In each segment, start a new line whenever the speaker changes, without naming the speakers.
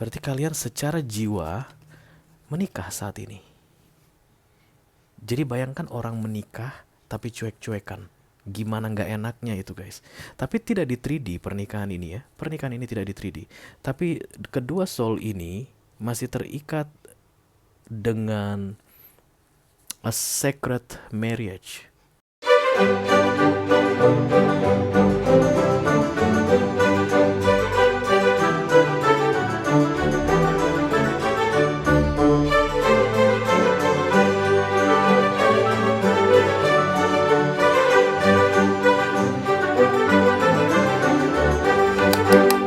Berarti kalian secara jiwa menikah saat ini. Jadi bayangkan orang menikah tapi cuek-cuekan. Gimana nggak enaknya itu guys. Tapi tidak di 3D pernikahan ini ya. Pernikahan ini tidak di 3D. Tapi kedua soul ini masih terikat dengan a sacred marriage.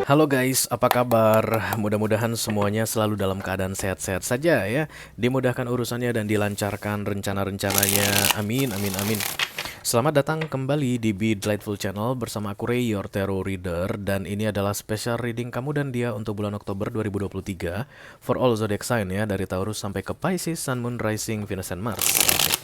Halo guys, apa kabar? Mudah-mudahan semuanya selalu dalam keadaan sehat-sehat saja ya. Dimudahkan urusannya dan dilancarkan rencana-rencananya. Amin, amin, amin. Selamat datang kembali di Be Delightful Channel bersama aku Ray, your tarot reader. Dan ini adalah special reading kamu dan dia untuk bulan Oktober 2023 for all zodiac sign ya, dari Taurus sampai ke Pisces, Sun, Moon, Rising, Venus, and Mars. Oke.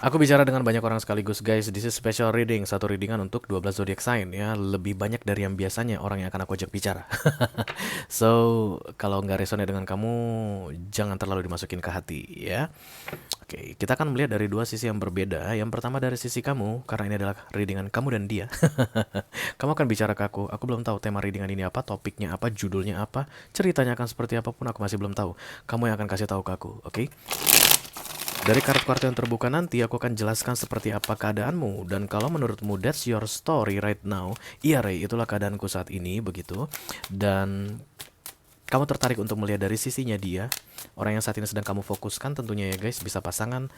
Aku bicara dengan banyak orang sekaligus guys. This is special reading, satu readingan untuk 12 zodiac sign ya. Lebih banyak dari yang biasanya orang yang akan aku ajak bicara. So, kalau nggak resonate dengan kamu, jangan terlalu dimasukin ke hati ya. Oke, kita akan melihat dari dua sisi yang berbeda. Yang pertama dari sisi kamu, karena ini adalah readingan kamu dan dia. Kamu akan bicara ke aku. Aku belum tahu tema readingan ini apa, topiknya apa, judulnya apa, ceritanya akan seperti apapun aku masih belum tahu. Kamu yang akan kasih tahu ke aku, oke? Dari kartu-kartu yang terbuka nanti aku akan jelaskan seperti apa keadaanmu. Dan kalau menurutmu that's your story right now, iya Ray, itulah keadaanku saat ini, begitu. Dan kamu tertarik untuk melihat dari sisinya dia, orang yang saat ini sedang kamu fokuskan tentunya ya guys. Bisa pasangan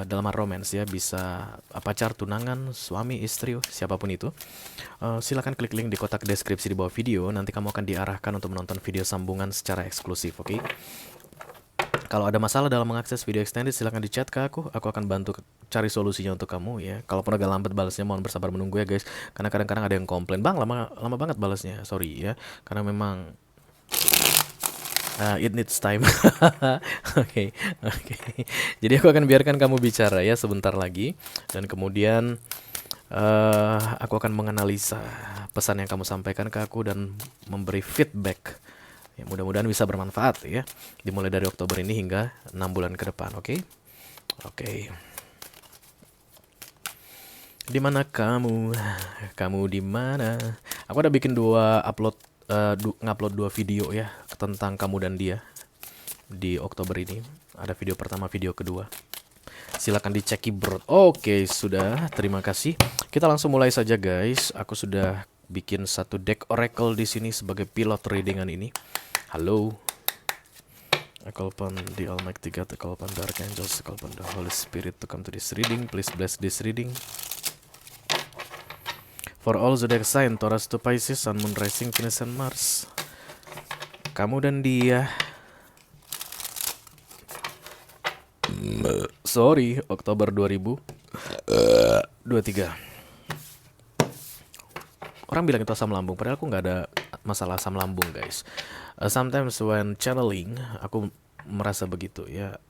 dalam hal romance ya, bisa pacar, tunangan, suami, istri, siapapun itu. Silakan klik link di kotak deskripsi di bawah video. Nanti kamu akan diarahkan untuk menonton video sambungan secara eksklusif, oke? Kalau ada masalah dalam mengakses video extended, silahkan di chat ke aku akan bantu cari solusinya untuk kamu ya. Kalaupun agak lambat balasnya, mohon bersabar menunggu ya guys. Karena kadang-kadang ada yang komplain, bang lama banget balasnya, sorry ya. Karena memang it needs time. Oke, oke. Jadi aku akan biarkan kamu bicara ya sebentar lagi. Dan kemudian aku akan menganalisa pesan yang kamu sampaikan ke aku dan memberi feedback. Ya, mudah-mudahan bisa bermanfaat ya. Dimulai dari Oktober ini hingga 6 bulan ke depan, oke? Oke. Di mana kamu? Kamu di mana? Aku udah bikin ngupload dua video ya tentang kamu dan dia di Oktober ini. Ada video pertama, video kedua. Silakan dicek keyboard. Oke, sudah. Terima kasih. Kita langsung mulai saja guys. Aku sudah bikin satu deck oracle di sini sebagai pilot readingan ini. Halo. I call upon the Almighty God, I call upon the Archangels, I call upon the Holy Spirit to come to this reading. Please bless this reading. For all zodiac sign, Taurus to Pisces, Sun, Moon, Rising, Venus, and Mars. Kamu dan dia. Sorry, Oktober 2023. Orang bilang itu asam lambung, padahal aku nggak ada masalah asam lambung guys. Sometimes when channeling, aku merasa begitu ya.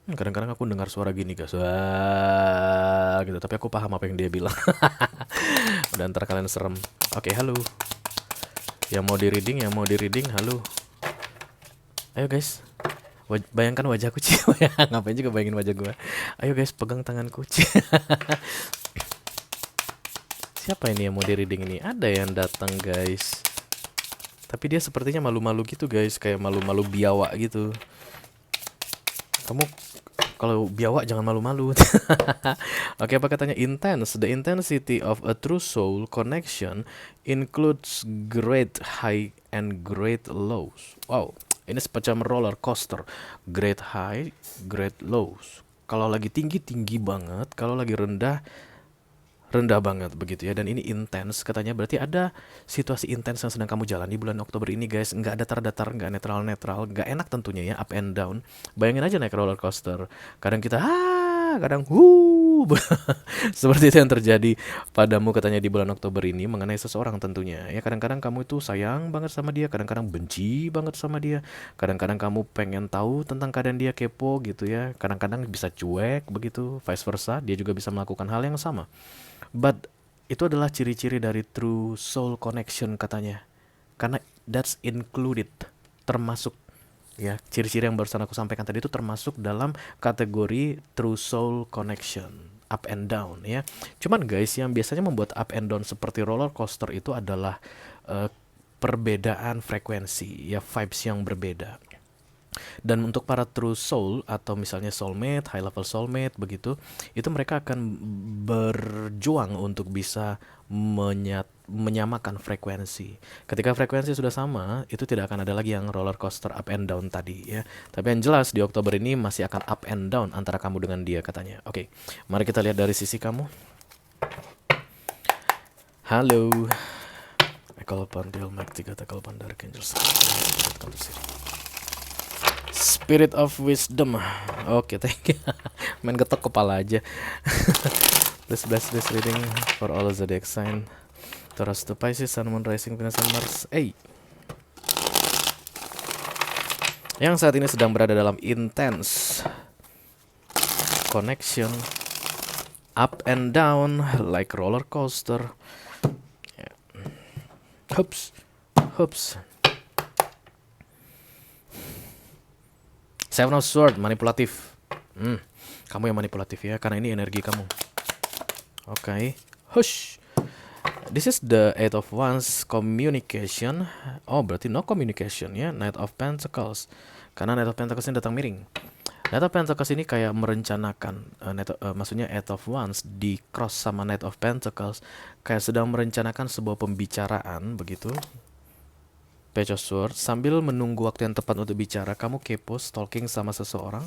Kadang-kadang aku dengar suara gini guys, wah, gitu. Tapi aku paham apa yang dia bilang. Udah ntar kalian serem. Oke, halo. Yang mau di reading, halo. Ayo guys. Bayangkan wajahku Ci. Ngapain juga bayangin wajah gue. Ayo guys, pegang tanganku Ci. Siapa ini yang mau di reading ini? Ada yang datang guys. Tapi dia sepertinya malu-malu gitu guys. Kayak malu-malu biawak gitu. Kamu kalau biawak jangan malu-malu. Oke, apa katanya? Intense. The intensity of a true soul connection includes great high and great lows. Wow, ini semacam roller coaster. Great high, great lows. Kalau lagi tinggi, tinggi banget. Kalau lagi rendah, rendah banget begitu ya. Dan ini intens katanya, berarti ada situasi intens yang sedang kamu jalani bulan Oktober ini guys. Nggak datar-datar, nggak netral-netral, nggak enak tentunya ya, up and down. Bayangin aja naik roller coaster, kadang kita kadang seperti itu yang terjadi padamu katanya di bulan Oktober ini mengenai seseorang tentunya ya. Kadang-kadang kamu itu sayang banget sama dia, kadang-kadang benci banget sama dia, kadang-kadang kamu pengen tahu tentang keadaan dia, kepo gitu ya, kadang-kadang bisa cuek begitu, vice versa, dia juga bisa melakukan hal yang sama. But Itu adalah ciri-ciri dari true soul connection katanya. Karena that's included, termasuk ya, ciri-ciri yang barusan aku sampaikan tadi itu termasuk dalam kategori true soul connection, up and down ya. Cuman guys, yang biasanya membuat up and down seperti roller coaster itu adalah eh, perbedaan frekuensi ya, vibes yang berbeda. Dan untuk para true soul atau misalnya soulmate, high level soulmate begitu, itu mereka akan berjuang untuk bisa menyamakan frekuensi. Ketika frekuensi sudah sama, itu tidak akan ada lagi yang roller coaster up and down tadi ya. Tapi yang jelas di Oktober ini masih akan up and down antara kamu dengan dia katanya. Oke, mari kita lihat dari sisi kamu. Halo. I call upon the Almighty God, I call upon the Archangels. Spirit of Wisdom. Oke, thank you. Main getok kepala aja. Please bless this reading for all zodiac sign. Taurus to Pisces, Sun, Moon, Rising, Venus, and Mars. Yang saat ini sedang berada dalam intense connection, up and down like roller coaster. Hoops. Seven of Swords, manipulatif. Kamu yang manipulatif ya, karena ini energi kamu. Oke. Hush. This is the Eight of Wands, communication. Oh, berarti no communication ya. Knight of Pentacles. Karena Knight of Pentacles ini datang miring. Knight of Pentacles ini kayak merencanakan, maksudnya Eight of Wands di cross sama Knight of Pentacles, kayak sedang merencanakan sebuah pembicaraan begitu. Page of Swords, sambil menunggu waktu yang tepat untuk bicara, kamu kepo, stalking sama seseorang.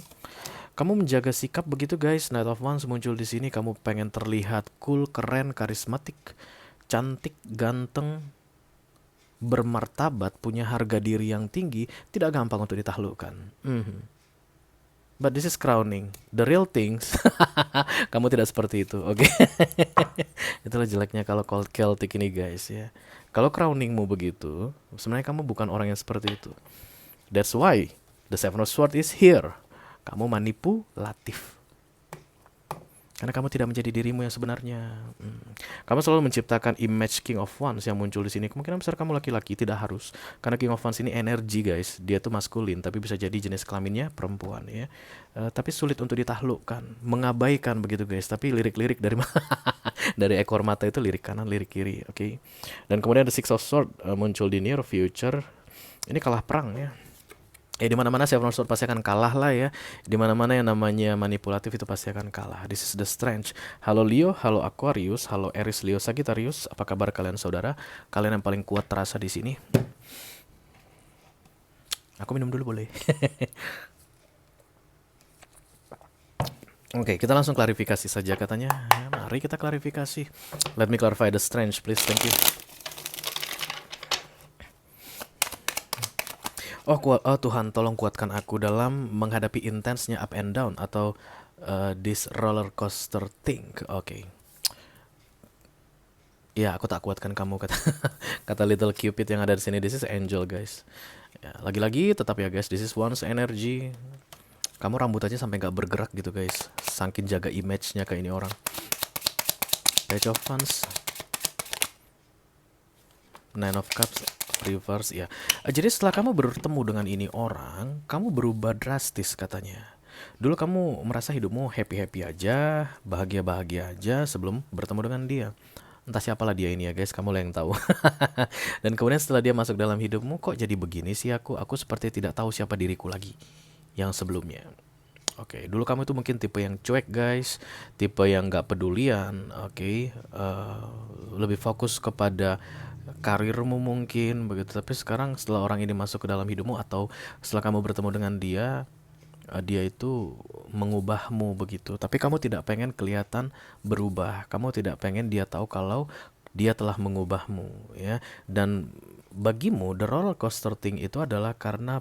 Kamu menjaga sikap begitu guys. Knight of Wands muncul di sini, kamu pengen terlihat cool, keren, karismatik, cantik, ganteng, bermartabat, punya harga diri yang tinggi, tidak gampang untuk ditaklukkan. But this is crowning. The real things, kamu tidak seperti itu, oke? Itulah jeleknya kalau Celtic ini guys ya. Kalau crowningmu begitu, sebenarnya kamu bukan orang yang seperti itu. That's why the Seven of Swords is here. Kamu manipulatif. Karena kamu tidak menjadi dirimu yang sebenarnya. Kamu selalu menciptakan image King of Wands yang muncul di sini. Kemungkinan besar kamu laki-laki, tidak harus. Karena King of Wands ini energi guys. Dia tuh maskulin, tapi bisa jadi jenis kelaminnya perempuan ya. Tapi sulit untuk ditaklukkan, mengabaikan begitu guys. Tapi lirik-lirik dari dari ekor mata itu lirik kanan, lirik kiri, oke. Dan kemudian the Six of Swords muncul di near future. Ini kalah perang ya. Di mana-mana Seven of Swords pasti akan kalah lah ya. Di mana-mana yang namanya manipulatif itu pasti akan kalah. This is the Strange. Halo Leo, halo Aquarius, halo Aries, Leo, Sagittarius. Apa kabar kalian saudara? Kalian yang paling kuat terasa di sini. Aku minum dulu boleh? Oke, kita langsung klarifikasi saja katanya. Mari kita klarifikasi. Let me clarify the Strange, please. Thank you. Oh Tuhan, tolong kuatkan aku dalam menghadapi intensnya up and down atau this roller coaster thing. Oke. Ya, aku tak kuatkan kamu, kata Little Cupid yang ada di sini. This is angel guys. Ya, lagi-lagi tetap ya guys, this is one's energy. Kamu rambut aja sampai nggak bergerak gitu guys, saking jaga image-nya ke ini orang. Page of Wands, Nine of Cups, reverse ya. Jadi setelah kamu bertemu dengan ini orang, kamu berubah drastis katanya. Dulu kamu merasa hidupmu happy-happy aja, bahagia-bahagia aja sebelum bertemu dengan dia. Entah siapalah dia ini ya guys, kamu lah yang tahu. Dan kemudian setelah dia masuk dalam hidupmu, kok jadi begini sih aku seperti tidak tahu siapa diriku lagi yang sebelumnya. Oke, dulu kamu itu mungkin tipe yang cuek guys, tipe yang gak pedulian, oke. Lebih fokus kepada karirmu mungkin begitu. Tapi sekarang setelah orang ini masuk ke dalam hidupmu atau setelah kamu bertemu dengan dia, dia itu mengubahmu begitu. Tapi kamu tidak pengen kelihatan berubah. Kamu tidak pengen dia tahu kalau dia telah mengubahmu ya. Dan bagimu the roller coaster thing itu adalah karena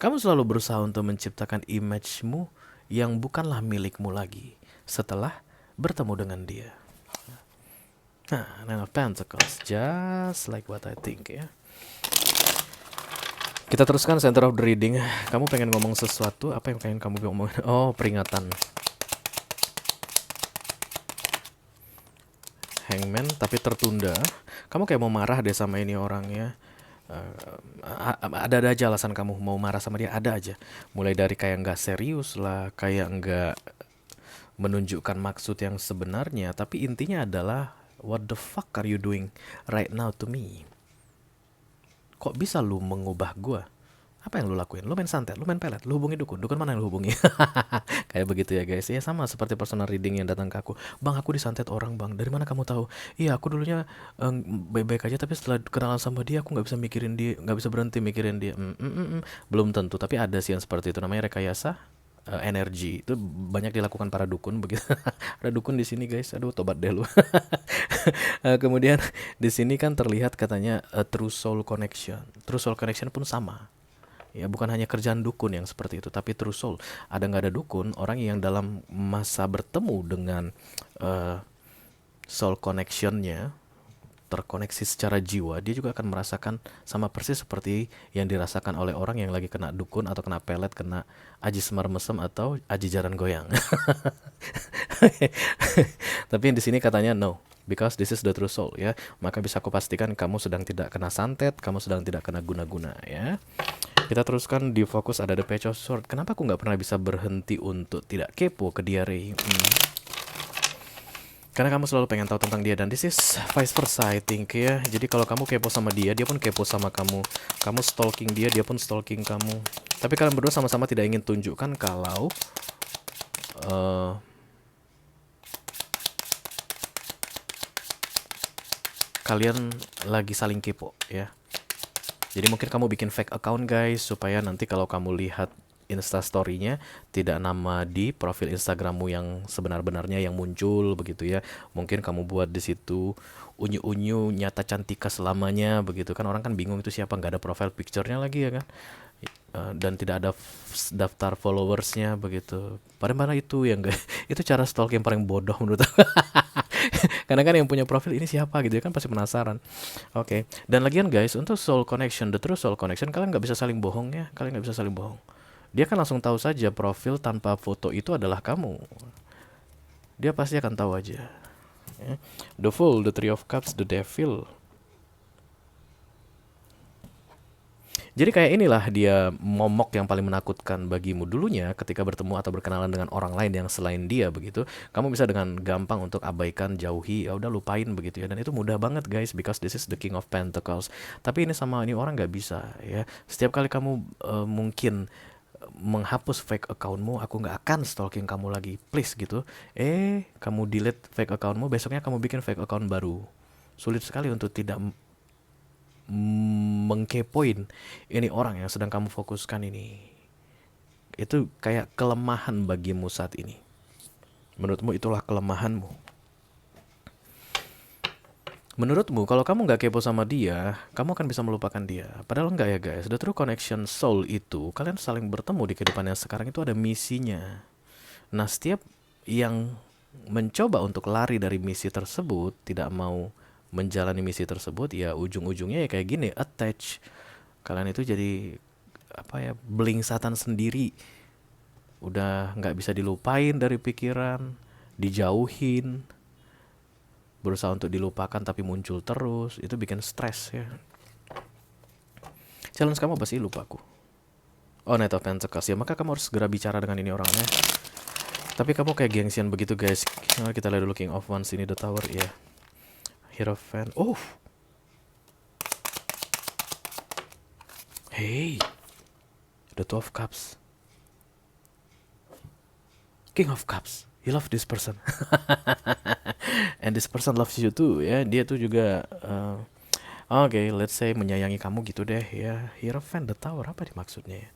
kamu selalu berusaha untuk menciptakan image-mu yang bukanlah milikmu lagi setelah bertemu dengan dia. Nah, Nine of Pentacles, just like what I think ya. Kita teruskan center of the reading. Kamu pengen ngomong sesuatu, apa yang pengen kamu ngomongin? Oh, peringatan. Hangman tapi tertunda. Kamu kayak mau marah deh sama ini orangnya. Ada aja alasan kamu mau marah sama dia, ada aja. Mulai dari kayak nggak serius lah, kayak nggak menunjukkan maksud yang sebenarnya. Tapi intinya adalah, what the fuck are you doing right now to me? Kok bisa lu mengubah gua? Apa yang lu lakuin? Lu main santet, lu main pelet, lu hubungi dukun. Dukun mana yang lu hubungi? Kayak begitu ya guys. Ya sama seperti personal reading yang datang ke aku. Bang, aku disantet orang bang. Dari mana kamu tahu? Iya, aku dulunya baik-baik aja, tapi setelah kenalan sama dia, aku nggak bisa mikirin dia, nggak bisa berhenti mikirin dia. Belum tentu, tapi ada sih yang seperti itu. Namanya rekayasa energi. Itu banyak dilakukan para dukun begitu. Ada dukun di sini guys. Aduh, tobat deh lu. Kemudian di sini kan terlihat katanya true soul connection. True soul connection pun sama. Ya, bukan hanya kerjaan dukun yang seperti itu, tapi true soul. Ada nggak ada dukun, orang yang dalam masa bertemu dengan soul connectionnya, terkoneksi secara jiwa, dia juga akan merasakan sama persis seperti yang dirasakan oleh orang yang lagi kena dukun atau kena pelet, kena aji semar mesem atau aji jaran goyang. Tapi di sini katanya no, because this is the true soul ya. Maka bisa aku pastikan kamu sedang tidak kena santet, kamu sedang tidak kena guna-guna ya. Kita teruskan di fokus ada The Page of Sword. Kenapa aku nggak pernah bisa berhenti untuk tidak kepo ke dia, Ray? Karena kamu selalu pengen tahu tentang dia, dan this is vice versa I think ya. Jadi kalau kamu kepo sama dia, dia pun kepo sama kamu. Kamu stalking dia, dia pun stalking kamu. Tapi kalian berdua sama-sama tidak ingin tunjukkan kalau kalian lagi saling kepo ya. Jadi mungkin kamu bikin fake account guys, supaya nanti kalau kamu lihat instastory-nya tidak nama di profil Instagrammu yang sebenar-benarnya yang muncul begitu ya. Mungkin kamu buat di situ unyu-unyu nyata cantika selamanya begitu kan, orang kan bingung itu siapa, nggak ada profile picture-nya lagi ya kan. Dan tidak ada daftar followersnya begitu. Padahal itu yang gak, itu cara stalking yang paling bodoh menurut aku. Karena kan yang punya profil ini siapa gitu ya kan, pasti penasaran. Oke. Dan lagian guys, untuk soul connection, the true soul connection, kalian nggak bisa saling bohong ya. Kalian nggak bisa saling bohong. Dia kan langsung tahu saja profil tanpa foto itu adalah kamu. Dia pasti akan tahu aja. Ya. The Fool, the Three of Cups, the Devil. Jadi kayak inilah dia momok yang paling menakutkan bagimu dulunya ketika bertemu atau berkenalan dengan orang lain yang selain dia begitu. Kamu bisa dengan gampang untuk abaikan, jauhi, ya udah lupain begitu ya. Dan itu mudah banget guys, because this is the King of Pentacles. Tapi ini sama ini orang nggak bisa ya. Setiap kali kamu mungkin menghapus fake accountmu, aku nggak akan stalking kamu lagi, please gitu. Kamu delete fake accountmu, besoknya kamu bikin fake account baru. Sulit sekali untuk tidak mengkepoin ini orang yang sedang kamu fokuskan ini. Itu kayak kelemahan bagimu saat ini. Menurutmu itulah kelemahanmu. Menurutmu kalau kamu nggak kepo sama dia, kamu akan bisa melupakan dia. Padahal enggak ya guys. The true connection soul itu, kalian saling bertemu di kehidupan yang sekarang itu ada misinya. Nah, setiap yang mencoba untuk lari dari misi tersebut, tidak mau menjalani misi tersebut, ya ujung-ujungnya ya kayak gini, attach. Kalian itu jadi apa ya, belingsatan sendiri. Udah nggak bisa dilupain dari pikiran, dijauhin, berusaha untuk dilupakan tapi muncul terus. Itu bikin stres ya. Challenge kamu apa sih? Lupaku. Oh, Knight of Pentacles ya, maka kamu harus segera bicara dengan ini orangnya. Tapi kamu kayak gengsian begitu guys. Mari kita lihat dulu King of Wands ini, the Tower ya. Hierophant. Oh. Hey. The Two of Cups. King of Cups. You love this person. And this person loves you too ya. Dia tuh juga Oke, let's say menyayangi kamu gitu deh ya. Hierophant, the Tower, apa dimaksudnya ya?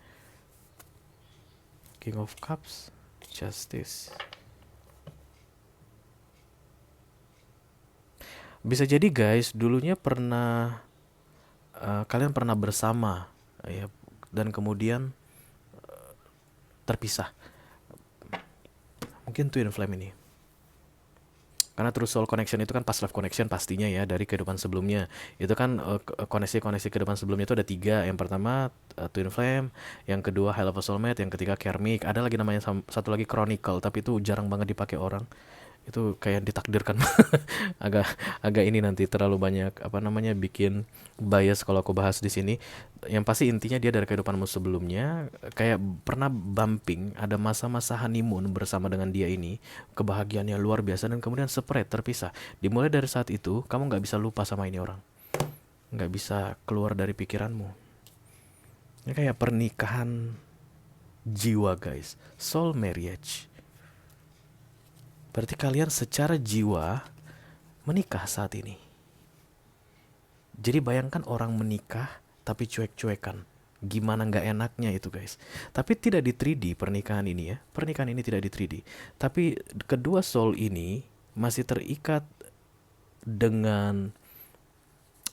King of Cups, Justice. Bisa jadi guys, dulunya pernah kalian pernah bersama ya, dan kemudian terpisah. Mungkin twin flame ini. Karena true soul connection itu kan past life connection pastinya ya, dari kehidupan sebelumnya. Itu kan koneksi-koneksi kehidupan sebelumnya itu ada 3. Yang pertama twin flame, yang kedua high level soulmate, yang ketiga karmic. Ada lagi namanya satu lagi chronicle, tapi itu jarang banget dipakai orang. Itu kayak ditakdirkan. agak agak ini nanti terlalu banyak apa namanya bikin bias kalau aku bahas di sini. Yang pasti intinya dia dari kehidupanmu sebelumnya kayak pernah bumping, ada masa-masa honeymoon bersama dengan dia ini, kebahagiaannya luar biasa dan kemudian spread terpisah. Dimulai dari saat itu kamu nggak bisa lupa sama ini orang, nggak bisa keluar dari pikiranmu. Ini kayak pernikahan jiwa guys, soul marriage. Berarti kalian secara jiwa menikah saat ini. Jadi bayangkan orang menikah tapi cuek-cuekan. Gimana nggak enaknya itu guys. Tapi tidak di 3D pernikahan ini ya. Pernikahan ini tidak di 3D. Tapi kedua soul ini masih terikat dengan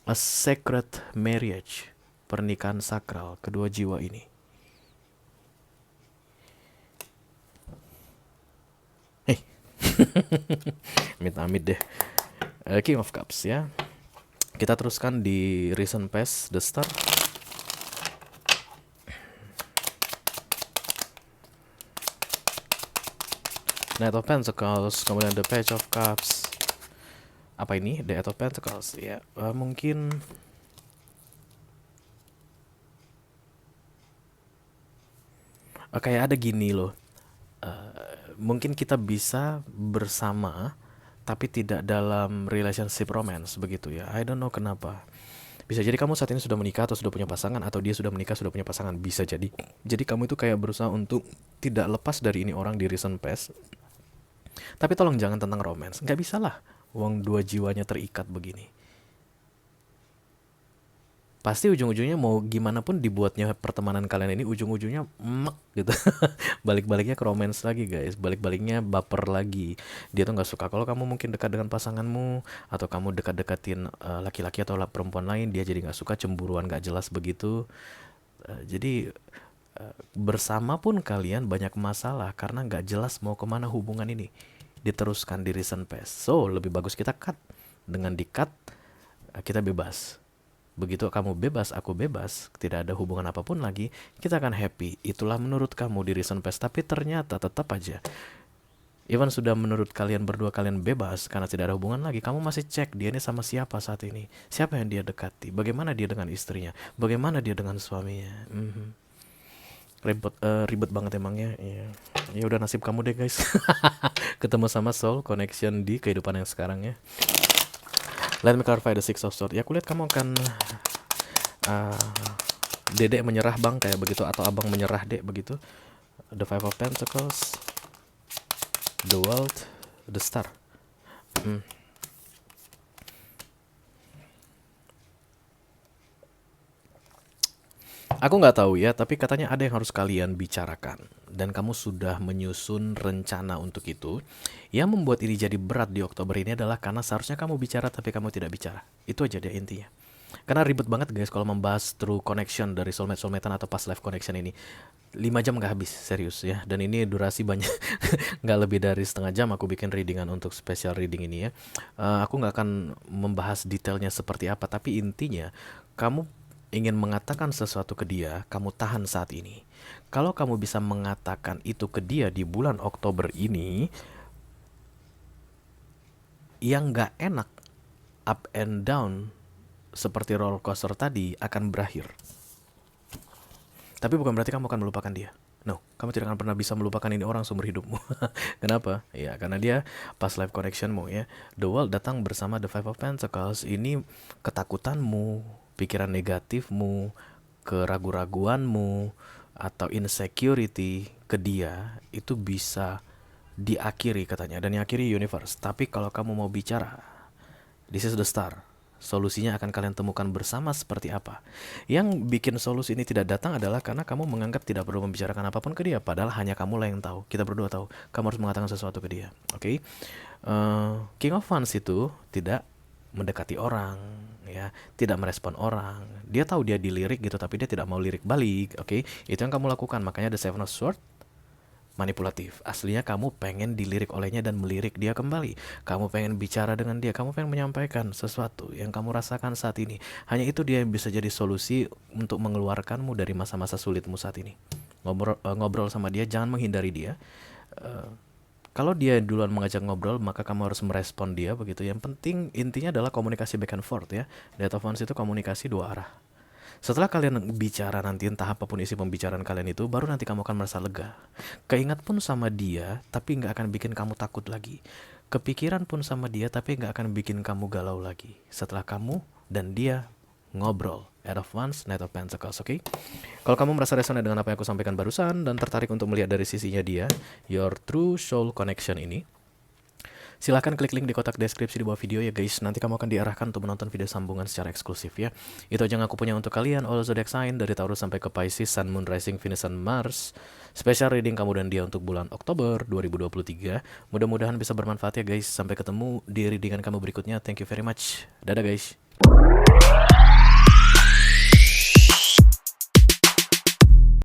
a sacred marriage. Pernikahan sakral kedua jiwa ini. Amit-amit deh. King of Cups ya. Kita teruskan di recent past, the Star. Knight of Pentacles, kemudian the Page of Cups. Apa ini? The Eight of Pentacles ya. Mungkin kayak ada gini loh. Mungkin kita bisa bersama tapi tidak dalam relationship romance begitu ya. I don't know kenapa. Bisa jadi kamu saat ini sudah menikah atau sudah punya pasangan, atau dia sudah menikah sudah punya pasangan, bisa jadi. Jadi kamu itu kayak berusaha untuk tidak lepas dari ini orang di recent past. Tapi tolong jangan tentang romance. Nggak bisa lah, uang dua jiwanya terikat begini. Pasti ujung-ujungnya mau gimana pun dibuatnya pertemanan kalian ini ujung-ujungnya emek gitu. Balik-baliknya ke romance lagi guys. Balik-baliknya baper lagi. Dia tuh nggak suka kalau kamu mungkin dekat dengan pasanganmu, atau kamu dekat-dekatin laki-laki atau perempuan lain. Dia jadi nggak suka, cemburuan nggak jelas begitu. Jadi bersama pun kalian banyak masalah karena nggak jelas mau kemana hubungan ini. Diteruskan di recent past. So lebih bagus kita cut. Dengan di cut kita bebas. Begitu kamu bebas, aku bebas, tidak ada hubungan apapun lagi, kita akan happy. Itulah menurut kamu di recent past. Tapi ternyata tetap aja, even sudah menurut kalian berdua kalian bebas karena tidak ada hubungan lagi, kamu masih cek dia ini sama siapa saat ini, siapa yang dia dekati, bagaimana dia dengan istrinya, bagaimana dia dengan suaminya. Ribet banget emangnya. Ya udah, nasib kamu deh guys. Ketemu sama soul connection di kehidupan yang sekarang ya. Let me clarify the Six of Swords. Ya, aku lihat kamu akan dedek menyerah bang kayak begitu, atau abang menyerah dek begitu. The Five of Pentacles, the World, the Star. Aku nggak tahu ya, tapi katanya ada yang harus kalian bicarakan dan kamu sudah menyusun rencana untuk itu. Yang membuat ini jadi berat di Oktober ini adalah karena seharusnya kamu bicara tapi kamu tidak bicara. Itu aja deh intinya. Karena ribet banget guys kalau membahas true connection dari soulmate-soulmatean atau past life connection ini. 5 jam nggak habis, serius ya. Dan ini durasi banyak, nggak lebih dari setengah jam aku bikin readingan untuk special reading ini ya. Aku nggak akan membahas detailnya seperti apa, tapi intinya kamu ingin mengatakan sesuatu ke dia, kamu tahan saat ini. Kalau kamu bisa mengatakan itu ke dia di bulan Oktober ini, yang nggak enak, up and down, seperti roller coaster tadi akan berakhir. Tapi bukan berarti kamu akan melupakan dia. No, kamu tidak akan pernah bisa melupakan ini orang seumur hidupmu. Kenapa? Ya, karena dia past life connectionmu ya. The World datang bersama The Five of Pentacles. Ini ketakutanmu, pikiran negatifmu, keraguan-raguanmu, atau insecurity ke dia itu bisa diakhiri katanya. Dan yang akhiri universe. Tapi kalau kamu mau bicara, this is the star. Solusinya akan kalian temukan bersama seperti apa. Yang bikin solusi ini tidak datang adalah karena kamu menganggap tidak perlu membicarakan apapun ke dia. Padahal hanya kamulah yang tahu. Kita berdua tahu. Kamu harus mengatakan sesuatu ke dia. Oke? King of Wands itu tidak mendekati orang, ya, tidak merespon orang. Dia tahu dia dilirik gitu, tapi dia tidak mau lirik balik. Oke? Itu yang kamu lakukan. Makanya the Seven of Swords manipulatif. Aslinya kamu pengen dilirik olehnya dan melirik dia kembali. Kamu pengen bicara dengan dia. Kamu pengen menyampaikan sesuatu yang kamu rasakan saat ini. Hanya itu dia yang bisa jadi solusi untuk mengeluarkanmu dari masa-masa sulitmu saat ini. Ngobrol sama dia, jangan menghindari dia. Kalau dia duluan mengajak ngobrol, maka kamu harus merespon dia begitu. Yang penting intinya adalah komunikasi back and forth ya. Date of Wands itu komunikasi dua arah. Setelah kalian bicara nanti entah apapun isi pembicaraan kalian itu, baru nanti kamu akan merasa lega. Keingat pun sama dia, tapi nggak akan bikin kamu takut lagi. Kepikiran pun sama dia, tapi nggak akan bikin kamu galau lagi. Setelah kamu dan dia ngobrol. Eight of Wands, Knight of Pentacles, oke? Kalau kamu merasa resonate dengan apa yang aku sampaikan barusan dan tertarik untuk melihat dari sisinya dia, your true soul connection ini, silahkan klik link di kotak deskripsi di bawah video ya guys. Nanti kamu akan diarahkan untuk menonton video sambungan secara eksklusif ya. Itu aja yang aku punya untuk kalian, all zodiac sign dari Taurus sampai ke Pisces, Sun, Moon, Rising, Venus, dan Mars. Special reading kamu dan dia untuk bulan Oktober 2023. Mudah-mudahan bisa bermanfaat ya guys. Sampai ketemu di readingan kamu berikutnya. Thank you very much. Dadah guys.